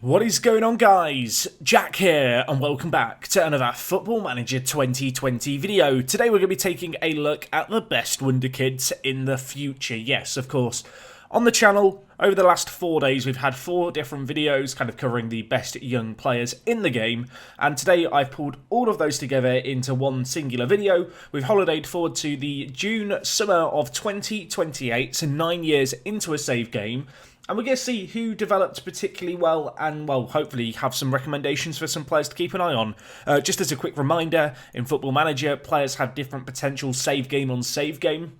What is going on, guys? Jack here, and welcome back to another Football Manager 2020 video. Today we're going to be taking a look at the best Wonderkids in the future. Yes, of course. On the channel, over the last 4 days, we've had 4 different videos kind of covering the best young players in the game. And today I've pulled all of those together into one singular video. We've holidayed forward to the June-summer of 2028, so 9 years into a save game. And we're going to see who developed particularly well and, well, hopefully have some recommendations for some players to keep an eye on. Just as a quick reminder, in Football Manager, players have different potential save game on save game.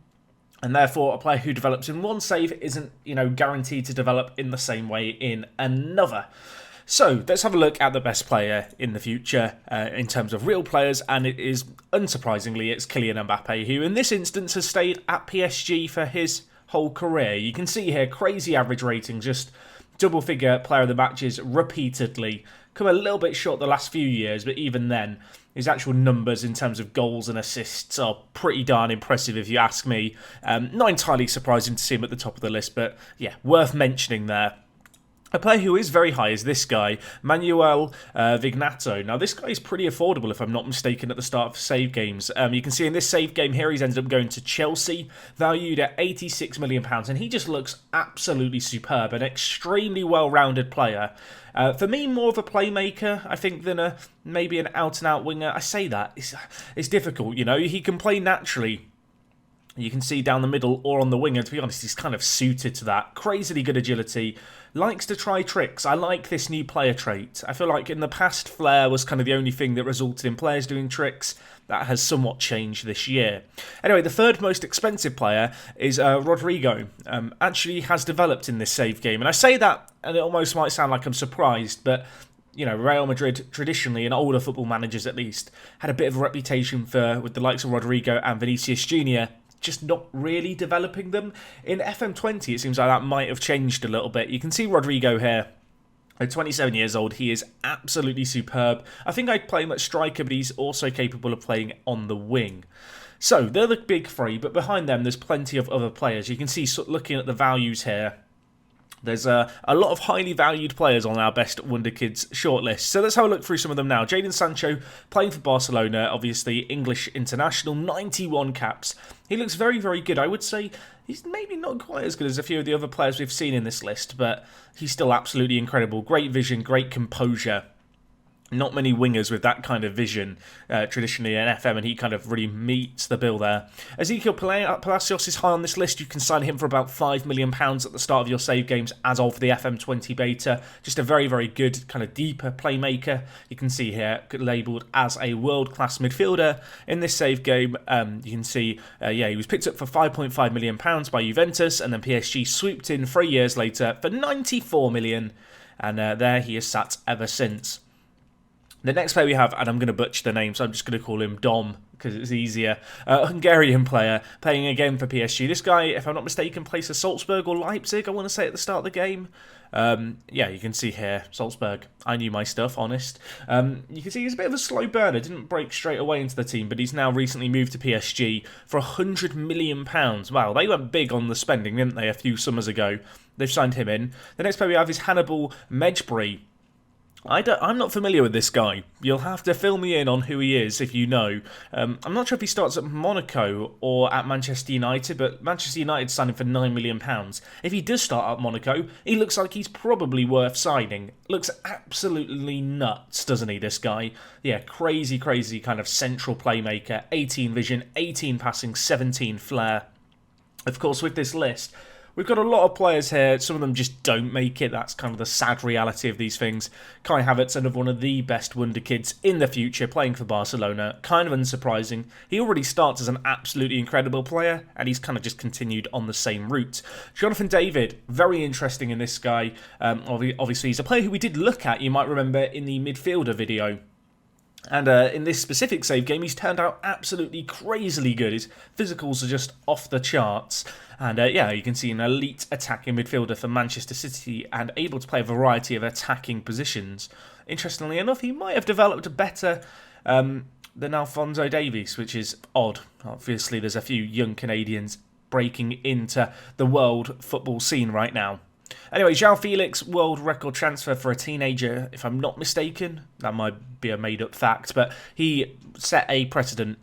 And therefore, a player who develops in one save isn't, guaranteed to develop in the same way in another. So, let's have a look at the best player in the future in terms of real players, and it is, unsurprisingly, it's Kylian Mbappe, who in this instance has stayed at PSG for his whole career. You can see here crazy average ratings, just double figure player of the matches repeatedly. Come a little bit short the last few years, but even then his actual numbers in terms of goals and assists are pretty darn impressive if you ask me. Not entirely surprising to see him at the top of the list, but yeah, worth mentioning there. A player who is very high is this guy, Manuel Vignato. Now, this guy is pretty affordable, if I'm not mistaken, at the start of save games. You can see in this save game here, he's ended up going to Chelsea, valued at £86 million, and he just looks absolutely superb, an extremely well-rounded player. For me, more of a playmaker, I think, than maybe an out-and-out winger. I say that, it's difficult, he can play naturally. You can see down the middle or on the wing, and to be honest, he's kind of suited to that. Crazily good agility, likes to try tricks. I like this new player trait. I feel like in the past, flair was kind of the only thing that resulted in players doing tricks. That has somewhat changed this year. Anyway, the third most expensive player is Rodrigo. Actually has developed in this save game. And I say that, and it almost might sound like I'm surprised, but Real Madrid, traditionally, and older football managers at least, had a bit of a reputation for, with the likes of Rodrigo and Vinicius Jr., just not really developing them. In FM20, it seems like that might have changed a little bit. You can see Rodrigo here. At 27 years old, he is absolutely superb. I think I'd play him at striker, but he's also capable of playing on the wing. So, they're the big three, but behind them, there's plenty of other players. You can see, looking at the values here, there's a lot of highly valued players on our best Wonderkids shortlist. So let's have a look through some of them now. Jadon Sancho, playing for Barcelona, obviously English international, 91 caps. He looks very, very good. I would say he's maybe not quite as good as a few of the other players we've seen in this list, but he's still absolutely incredible. Great vision, great composure. Not many wingers with that kind of vision traditionally in FM, and he kind of really meets the bill there. Ezekiel Palacios is high on this list. You can sign him for about £5 million at the start of your save games as of the FM20 beta. Just a very, very good kind of deeper playmaker. You can see here labelled as a world-class midfielder in this save game. You can see, he was picked up for £5.5 million by Juventus, and then PSG swooped in 3 years later for £94 million, and there he has sat ever since. The next player we have, and I'm going to butcher the name, so I'm just going to call him Dom, because it's easier. Hungarian player, playing again for PSG. This guy, if I'm not mistaken, plays for Salzburg or Leipzig, I want to say, at the start of the game. You can see here, Salzburg. I knew my stuff, honest. You can see he's a bit of a slow burner, didn't break straight away into the team, but he's now recently moved to PSG for £100 million. Wow, they went big on the spending, didn't they, a few summers ago? They've signed him in. The next player we have is Hannibal Mejbri. I'm not familiar with this guy. You'll have to fill me in on who he is if you know. I'm not sure if he starts at Monaco or at Manchester United, but Manchester United signed him for £9 million. If he does start at Monaco, he looks like he's probably worth signing. Looks absolutely nuts, doesn't he, this guy? Yeah, crazy, crazy kind of central playmaker. 18 vision, 18 passing, 17 flair. Of course, with this list, we've got a lot of players here. Some of them just don't make it. That's kind of the sad reality of these things. Kai Havertz, another one of the best Wonderkids in the future, playing for Barcelona. Kind of unsurprising. He already starts as an absolutely incredible player, and he's kind of just continued on the same route. Jonathan David, very interesting in this guy. Obviously, he's a player who we did look at, you might remember, in the Midfielder video. And in this specific save game, he's turned out absolutely crazily good. His physicals are just off the charts. And you can see an elite attacking midfielder for Manchester City and able to play a variety of attacking positions. Interestingly enough, he might have developed better than Alphonso Davies, which is odd. Obviously, there's a few young Canadians breaking into the world football scene right now. Anyway, João Felix, world record transfer for a teenager, if I'm not mistaken. That might be a made-up fact, but he set a precedent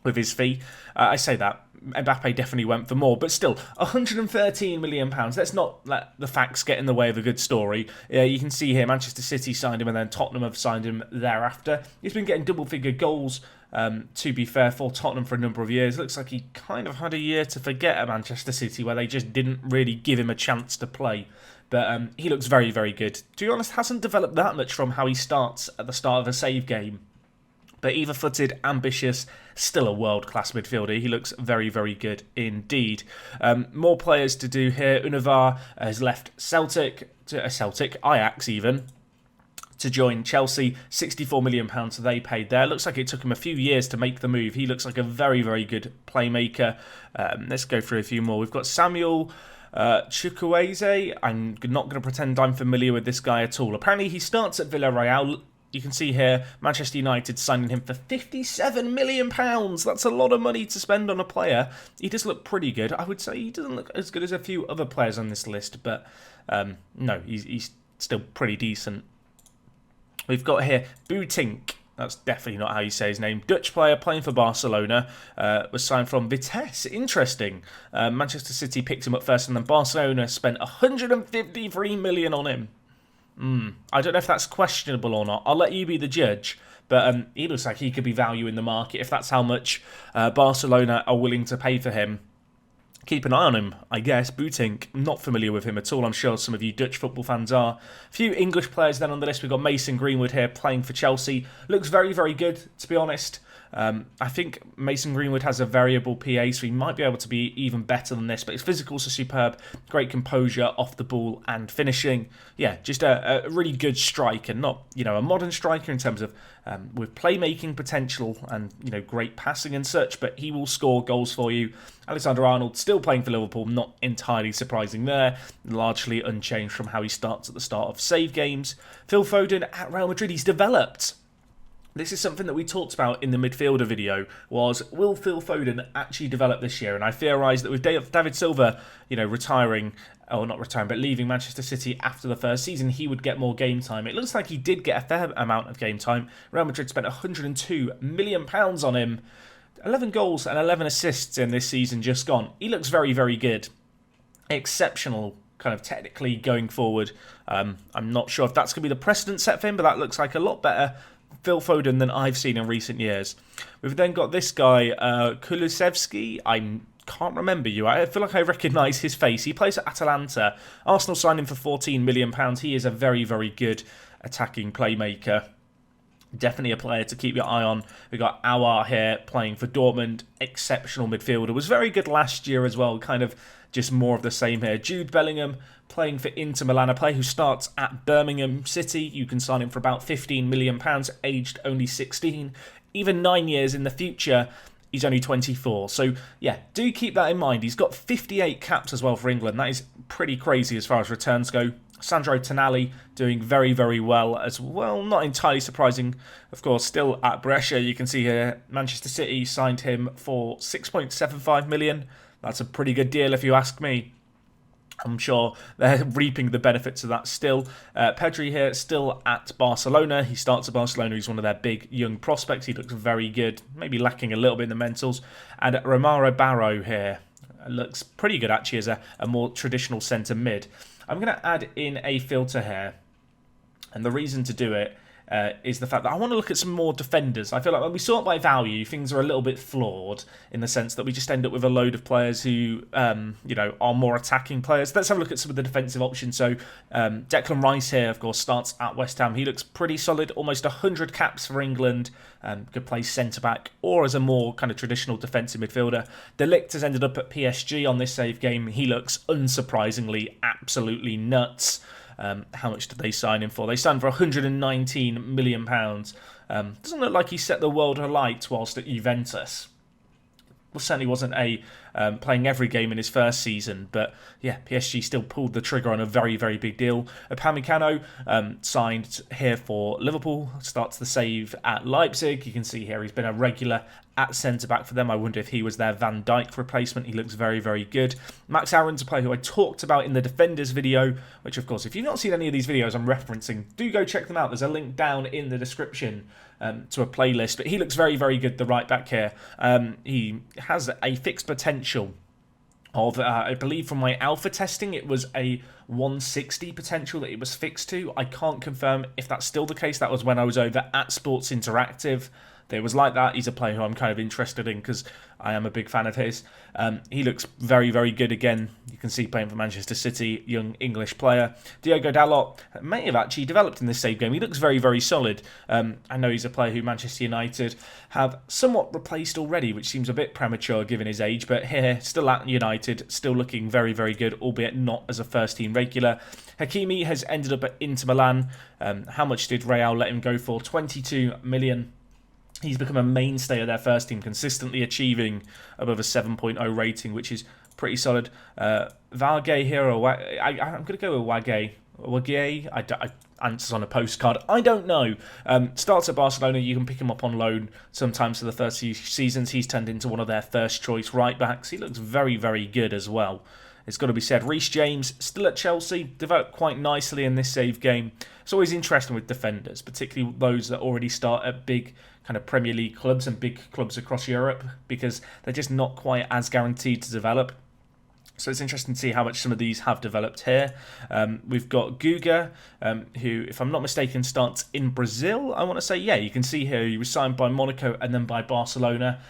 with his fee. I say that. Mbappe definitely went for more, but still, £113 million. Let's not let the facts get in the way of a good story. You can see here, Manchester City signed him, and then Tottenham have signed him thereafter. He's been getting double-figure goals, to be fair, for Tottenham for a number of years. Looks like he kind of had a year to forget at Manchester City, where they just didn't really give him a chance to play. But he looks very, very good. To be honest, hasn't developed that much from how he starts at the start of a save game. But either-footed, ambitious, still a world-class midfielder. He looks very, very good indeed. More players to do here. Univar has left Ajax even, to join Chelsea. £64 million they paid there. Looks like it took him a few years to make the move. He looks like a very, very good playmaker. Let's go through a few more. We've got Samuel Chukwueze. I'm not going to pretend I'm familiar with this guy at all. Apparently he starts at Villarreal. You can see here, Manchester United signing him for £57 million. That's a lot of money to spend on a player. He does look pretty good. I would say he doesn't look as good as a few other players on this list, but no, he's still pretty decent. We've got here Boetink. That's definitely not how you say his name. Dutch player playing for Barcelona. Was signed from Vitesse. Interesting. Manchester City picked him up first, and then Barcelona spent £153 million on him. I don't know if that's questionable or not. I'll let you be the judge. But he looks like he could be value in the market if that's how much Barcelona are willing to pay for him. Keep an eye on him, I guess. Boetink, not familiar with him at all. I'm sure some of you Dutch football fans are. A few English players then on the list. We've got Mason Greenwood here playing for Chelsea. Looks very, very good, to be honest. I think Mason Greenwood has a variable PA, so he might be able to be even better than this. But his physicals are superb, great composure off the ball and finishing. Yeah, just a really good striker, not a modern striker in terms of with playmaking potential and great passing and such. But he will score goals for you. Alexander-Arnold still playing for Liverpool, not entirely surprising there. Largely unchanged from how he starts at the start of save games. Phil Foden at Real Madrid, he's developed. This is something that we talked about in the midfielder video, was will Phil Foden actually develop this year? And I theorised that with David Silva, retiring, or not retiring, but leaving Manchester City after the first season, he would get more game time. It looks like he did get a fair amount of game time. Real Madrid spent £102 million on him. 11 goals and 11 assists in this season just gone. He looks very, very good. Exceptional, kind of technically going forward. I'm not sure if that's going to be the precedent set for him, but that looks like a lot better Phil Foden than I've seen in recent years. We've then got this guy, Kulusevski. I can't remember you. I feel like I recognise his face. He plays at Atalanta. Arsenal signed him for £14 million. He is a very, very good attacking playmaker. Definitely a player to keep your eye on. We've got Aouar here playing for Dortmund. Exceptional midfielder. Was very good last year as well. Kind of just more of the same here. Jude Bellingham playing for Inter Milan. A player who starts at Birmingham City. You can sign him for about £15 million. Aged only 16. Even 9 years in the future, he's only 24. So, yeah, do keep that in mind. He's got 58 caps as well for England. That is pretty crazy as far as returns go. Sandro Tonali doing very, very well as well. Not entirely surprising, of course, still at Brescia. You can see here Manchester City signed him for £6.75 million. That's a pretty good deal if you ask me. I'm sure they're reaping the benefits of that still. Pedri here, still at Barcelona. He starts at Barcelona. He's one of their big young prospects. He looks very good, maybe lacking a little bit in the mentals. And Romaro Barrow here looks pretty good actually as a more traditional centre mid. I'm going to add in a filter here, and the reason to do it is the fact that I want to look at some more defenders. I feel like when we sort by value, things are a little bit flawed in the sense that we just end up with a load of players who, are more attacking players. Let's have a look at some of the defensive options. So Declan Rice here, of course, starts at West Ham. He looks pretty solid, almost 100 caps for England. Could play centre-back or as a more kind of traditional defensive midfielder. De Ligt has ended up at PSG on this save game. He looks, unsurprisingly, absolutely nuts. How much did they sign him for? They signed for £119 million. Doesn't look like he set the world alight whilst at Juventus. Well, certainly wasn't playing every game in his first season, but yeah, PSG still pulled the trigger on a very, very big deal. Upamecano signed here for Liverpool, starts the save at Leipzig. You can see here he's been a regular at centre-back for them. I wonder if he was their Van Dijk replacement. He looks very, very good. Max Aaron's a player who I talked about in the Defenders video, which, of course, if you've not seen any of these videos I'm referencing, do go check them out. There's a link down in the description to a playlist. But he looks very, very good, the right-back here. He has a fixed potential of, I believe from my alpha testing, it was a 160 potential that it was fixed to. I can't confirm if that's still the case. That was when I was over at Sports Interactive. It was like that. He's a player who I'm kind of interested in because I am a big fan of his. He looks very, very good again. You can see playing for Manchester City, young English player. Diogo Dalot may have actually developed in this save game. He looks very, very solid. I know he's a player who Manchester United have somewhat replaced already, which seems a bit premature given his age. But here, still at United, still looking very, very good, albeit not as a first-team regular. Hakimi has ended up at Inter Milan. How much did Real let him go for? 22 million. He's become a mainstay of their first team, consistently achieving above a 7.0 rating, which is pretty solid. Valgay here, or I'm going to go with Wagay. Wagay? Answers on a postcard. I don't know. Starts at Barcelona. You can pick him up on loan sometimes for the first few seasons. He's turned into one of their first choice right backs. He looks very, very good as well. It's got to be said. Reece James, still at Chelsea, developed quite nicely in this save game. It's always interesting with defenders, particularly those that already start at big kind of Premier League clubs and big clubs across Europe, because they're just not quite as guaranteed to develop. So it's interesting to see how much some of these have developed here. We've got Guga, who, if I'm not mistaken, starts in Brazil. I want to say, yeah, you can see here he was signed by Monaco and then by Barcelona.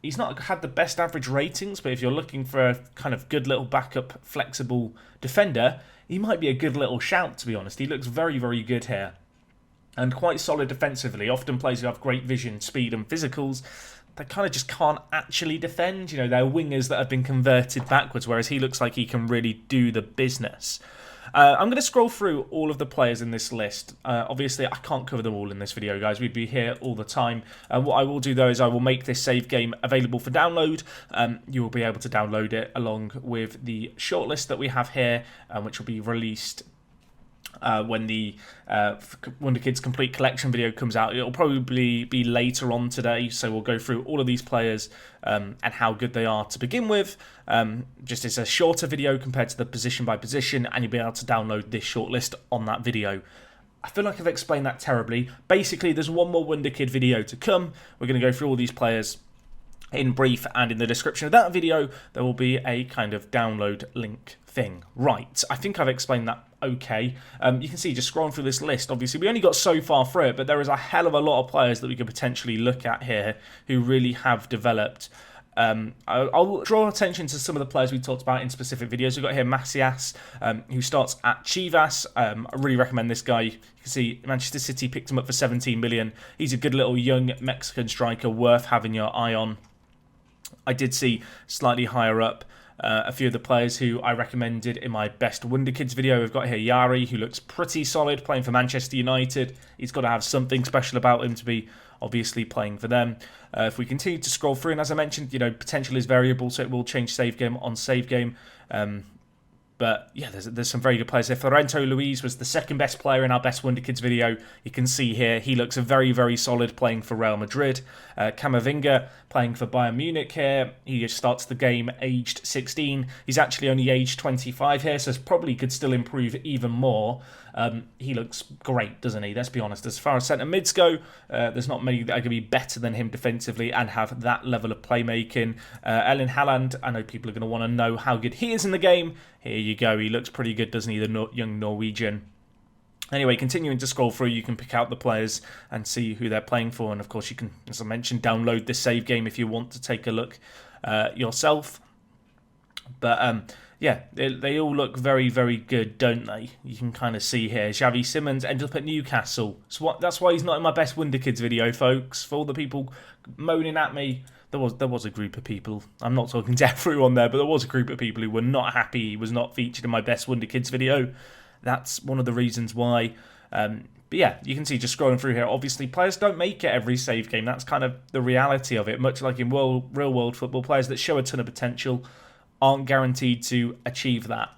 He's not had the best average ratings, but if you're looking for a kind of good little backup, flexible defender, he might be a good little shout, to be honest. He looks very, very good here. And quite solid defensively. Often players who have great vision, speed and physicals, they kind of just can't actually defend. You know, they're wingers that have been converted backwards, whereas he looks like he can really do the business. I'm going to scroll through all of the players in this list. Obviously, I can't cover them all in this video, guys. We'd be here all the time. What I will do, though, is I will make this save game available for download. You will be able to download it along with the shortlist that we have here, which will be released when the Wonderkids Complete Collection video comes out. It'll probably be later on today, so we'll go through all of these players and how good they are to begin with. Just as a shorter video compared to the position by position, and you'll be able to download this shortlist on that video. I feel like I've explained that terribly. Basically, there's one more Wonderkid video to come. We're going to go through all these players in brief, and in the description of that video there will be a kind of download link thing. Right, I think I've explained that okay. You can see, just scrolling through this list, obviously we only got so far through it, but there is a hell of a lot of players that we could potentially look at here who really have developed. I'll draw attention to some of the players we talked about in specific videos. We've got here Macias, who starts at Chivas. I really recommend this guy. You can see Manchester City picked him up for 17 million. He's a good little young Mexican striker worth having your eye on. I did see slightly higher up a few of the players who I recommended in my best Wonderkids video. We've got here Yari, who looks pretty solid, playing for Manchester United. He's got to have something special about him to be obviously playing for them. If we continue to scroll through, and as I mentioned, you know, potential is variable, so it will change save game on save game. But yeah, there's some very good players there. Florento Luis was the second best player in our best Wonderkids video. You can see here he looks very, very solid playing for Real Madrid. Camavinga playing for Bayern Munich here. He starts the game aged 16. He's actually only aged 25 here, so probably could still improve even more. He looks great, doesn't he? Let's be honest. As far as centre mids go, there's not many that are going to be better than him defensively and have that level of playmaking. Erling Haaland, I know people are going to want to know how good he is in the game. Here you go. He looks pretty good, doesn't he? The young Norwegian. Anyway, continuing to scroll through, you can pick out the players and see who they're playing for. And of course, you can, as I mentioned, download this save game if you want to take a look yourself. But yeah, they all look very, very good, don't they? You can kind of see here. Xavi Simons ended up at Newcastle. So that's why he's not in my best Wonderkids video, folks. For all the people moaning at me, there was a group of people. I'm not talking to everyone there, but there was a group of people who were not happy he was not featured in my best Wonderkids video. That's one of the reasons why. But yeah, you can see just scrolling through here, obviously players don't make it every save game. That's kind of the reality of it. Much like in real world football, players that show a ton of potential aren't guaranteed to achieve that.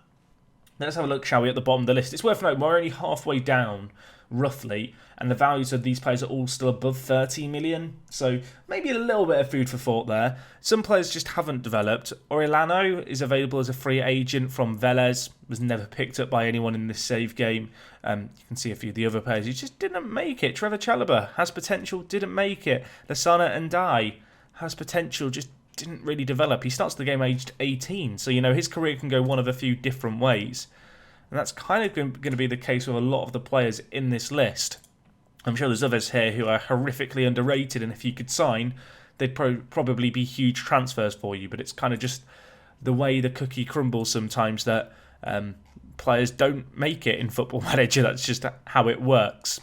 Let's have a look, shall we, at the bottom of the list. It's worth noting we're only halfway down, roughly, and the values of these players are all still above 30 million, so maybe a little bit of food for thought there. Some players just haven't developed. Orellano is available as a free agent from Vélez, was never picked up by anyone in this save game. You can see a few of the other players who just didn't make it. Trevor Chalobah has potential, didn't make it. Lasana Ndai has potential, just didn't really develop. He starts the game aged 18, so his career can go one of a few different ways. And that's kind of going to be the case with a lot of the players in this list. I'm sure there's others here who are horrifically underrated, and if you could sign, they'd probably be huge transfers for you, but it's kind of just the way the cookie crumbles sometimes that players don't make it in Football Manager. That's just how it works.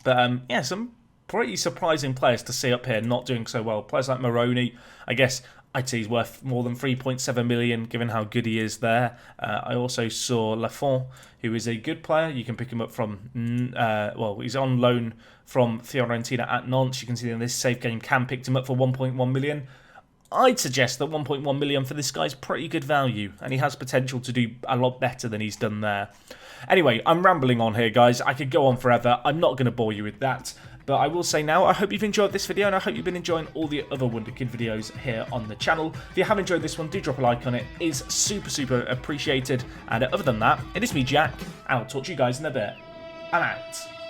But yeah, some pretty surprising players to see up here not doing so well. Players like Moroni, I guess I'd say he's worth more than 3.7 million given how good he is there. I also saw Lafont, who is a good player. You can pick him up from, he's on loan from Fiorentina at Nantes. You can see in this save game, Cam picked him up for 1.1 million. I'd suggest that 1.1 million for this guy's pretty good value, and he has potential to do a lot better than he's done there. Anyway, I'm rambling on here, guys. I could go on forever. I'm not going to bore you with that. But I will say now, I hope you've enjoyed this video, and I hope you've been enjoying all the other Wonderkid videos here on the channel. If you have enjoyed this one, do drop a like on it. It is super appreciated. And other than that, it is me, Jack, and I'll talk to you guys in a bit. I'm out.